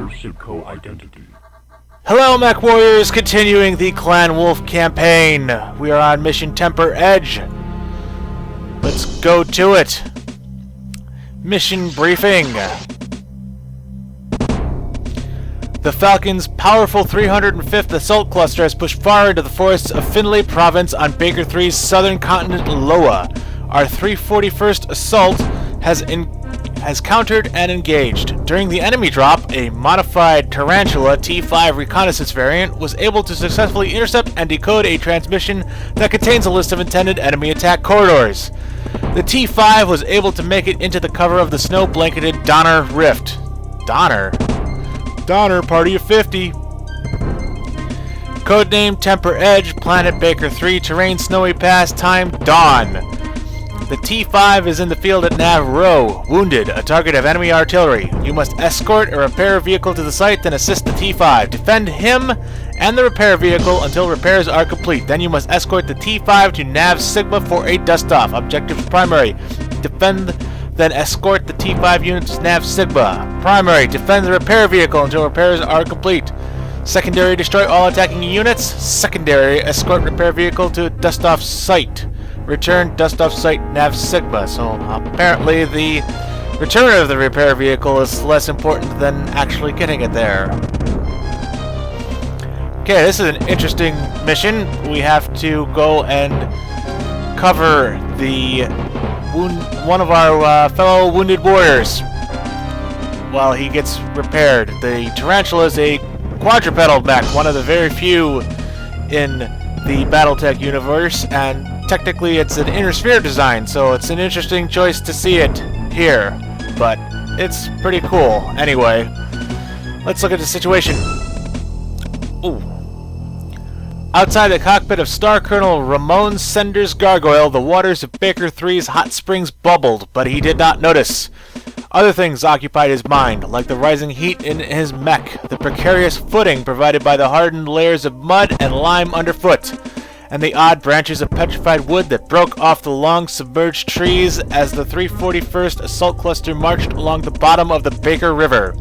your Sibco identity. Hello, MechWarriors, continuing the Clan Wolf campaign. We are on Mission Temper Edge. Let's go to it. Mission briefing. The Falcon's powerful 305th Assault Cluster has pushed far into the forests of Finlay Province on Baker 3's southern continent, Loa. Our 341st Assault has countered and engaged. During the enemy drop, a modified Tarantula T5 reconnaissance variant was able to successfully intercept and decode a transmission that contains a list of intended enemy attack corridors. The T5 was able to make it into the cover of the snow-blanketed Donner Rift. Donner, party of 50. Codename Temper Edge, Planet Baker 3, Terrain Snowy Pass, Time Dawn. The T5 is in the field at Nav Row, wounded, a target of enemy artillery. You must escort a repair vehicle to the site, then assist the T5. Defend him and the repair vehicle until repairs are complete. Then you must escort the T5 to Nav Sigma for a dust-off. Objectives primary: defend, then escort the T5 units to Nav Sigma. Primary: defend the repair vehicle until repairs are complete. Secondary: destroy all attacking units. Secondary: escort repair vehicle to dust-off site. Return dust-off site Nav Sigma. So apparently the return of the repair vehicle is less important than actually getting it there. Okay, this is an interesting mission. We have to go and cover one of our fellow wounded warriors while he gets repaired. The Tarantula is a quadrupedal mech, one of the very few in the BattleTech universe, and technically it's an inner sphere design, so it's an interesting choice to see it here, but it's pretty cool. Anyway, let's look at the situation. Ooh. Outside the cockpit of Star Colonel Ramon Sender's gargoyle, the waters of Baker 3's hot springs bubbled, but he did not notice. Other things occupied his mind, like the rising heat in his mech, the precarious footing provided by the hardened layers of mud and lime underfoot, and the odd branches of petrified wood that broke off the long submerged trees as the 341st Assault Cluster marched along the bottom of the Baker River.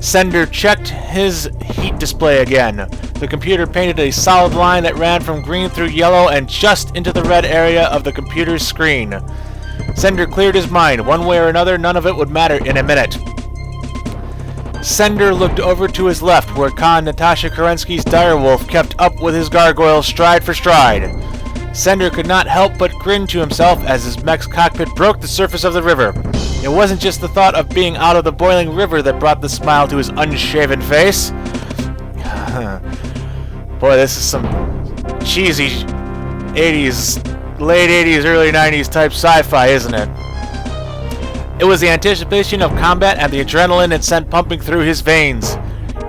Sender checked his heat display again. The computer painted a solid line that ran from green through yellow and just into the red area of the computer's screen. Sender cleared his mind. One way or another, none of it would matter in a minute. Sender looked over to his left, where Khan Natasha Kerensky's direwolf kept up with his gargoyle stride for stride. Sender could not help but grin to himself as his mech's cockpit broke the surface of the river. It wasn't just the thought of being out of the boiling river that brought the smile to his unshaven face. Boy, this is some cheesy 80s, late 80s, early 90s type sci-fi, isn't it? It was the anticipation of combat and the adrenaline it sent pumping through his veins.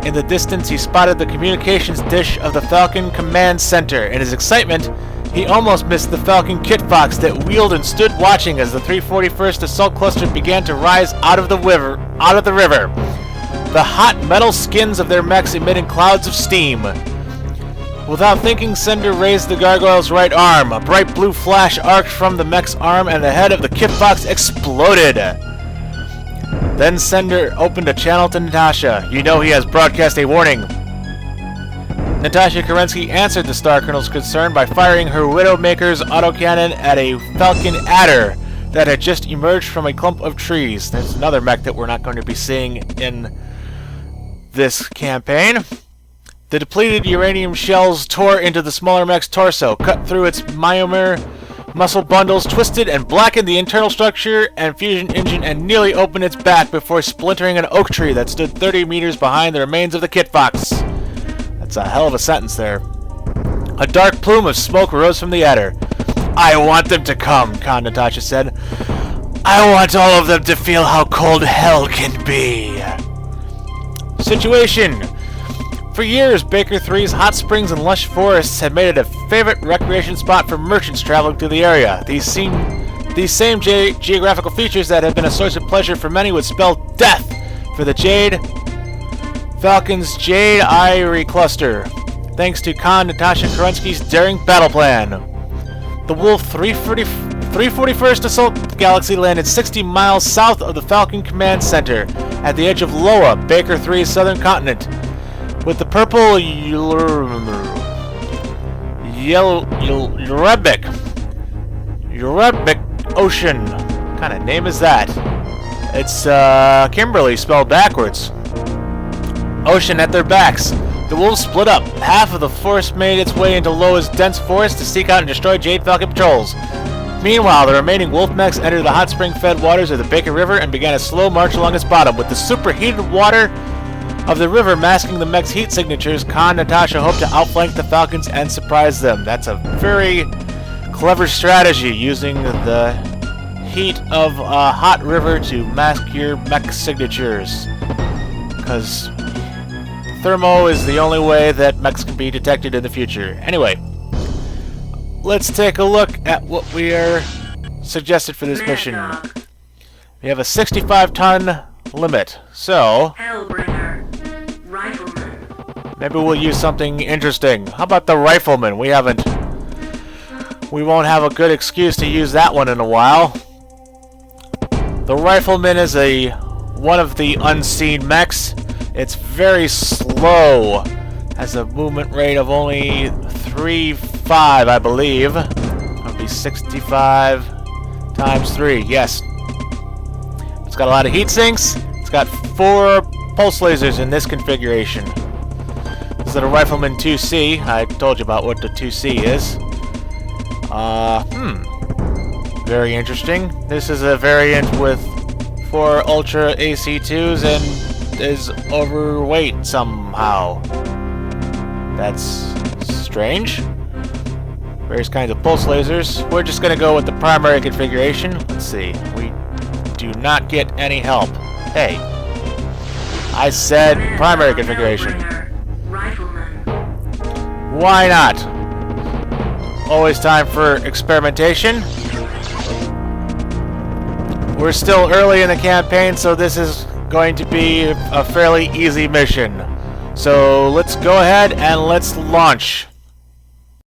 In the distance, he spotted the communications dish of the Falcon Command Center. In his excitement, he almost missed the Falcon Kit Fox that wheeled and stood watching as the 341st Assault Cluster began to rise out of the river. The hot metal skins of their mechs emitting clouds of steam. Without thinking, Sender raised the gargoyle's right arm. A bright blue flash arced from the mech's arm and the head of the Kit Fox exploded. Then Sender opened a channel to Natasha. You know he has broadcast a warning. Natasha Kerensky answered the Star Colonel's concern by firing her Widowmaker's autocannon at a Falcon Adder that had just emerged from a clump of trees. There's another mech that we're not going to be seeing in this campaign. The depleted uranium shells tore into the smaller mech's torso, cut through its myomer muscle bundles, twisted and blackened the internal structure and fusion engine, and nearly opened its back before splintering an oak tree that stood 30 meters behind the remains of the Kit Fox. That's a hell of a sentence there. A dark plume of smoke rose from the adder. I want them to come, Khan Natasha said. I want all of them to feel how cold hell can be. Situation. For years, Baker 3's hot springs and lush forests had made it a favorite recreation spot for merchants traveling through the area. These same geographical features that had been a source of pleasure for many would spell death for the Falcon's Jade Eyrie Cluster, thanks to Khan Natasha Kerensky's daring battle plan. The Wolf 341st Assault Galaxy landed 60 miles south of the Falcon Command Center at the edge of Loa, Baker 3's southern continent. With the purple Urebic Ocean. What kind of name is that? It's Kimberly spelled backwards. Ocean at their backs. The wolves split up. Half of the force made its way into Loa's dense forest to seek out and destroy Jade Falcon patrols. Meanwhile, the remaining wolf mechs entered the hot spring-fed waters of the Baker River and began a slow march along its bottom. With the superheated water of the river masking the mech's heat signatures, Khan and Natasha hope to outflank the Falcons and surprise them. That's a very clever strategy, using the heat of a hot river to mask your mech signatures. Because thermo is the only way that mechs can be detected in the future. Anyway, let's take a look at what we are suggested for this mission. We have a 65-ton limit, so maybe we'll use something interesting. How about the rifleman? We won't have a good excuse to use that one in a while. The rifleman is one of the unseen mechs. It's very slow. Has a movement rate of only 3.5, I believe. That'll be 65 times 3. Yes. It's got a lot of heat sinks. It's got 4 pulse lasers in this configuration. This is a Rifleman 2C. I told you about what the 2C is. Very interesting. This is a variant with 4 Ultra AC2s and is overweight somehow. That's strange. Various kinds of pulse lasers. We're just going to go with the primary configuration. Let's see. We do not get any help. Hey. I said primary configuration. Why not? Always time for experimentation. We're still early in the campaign, so this is going to be a fairly easy mission. So let's go ahead and let's launch.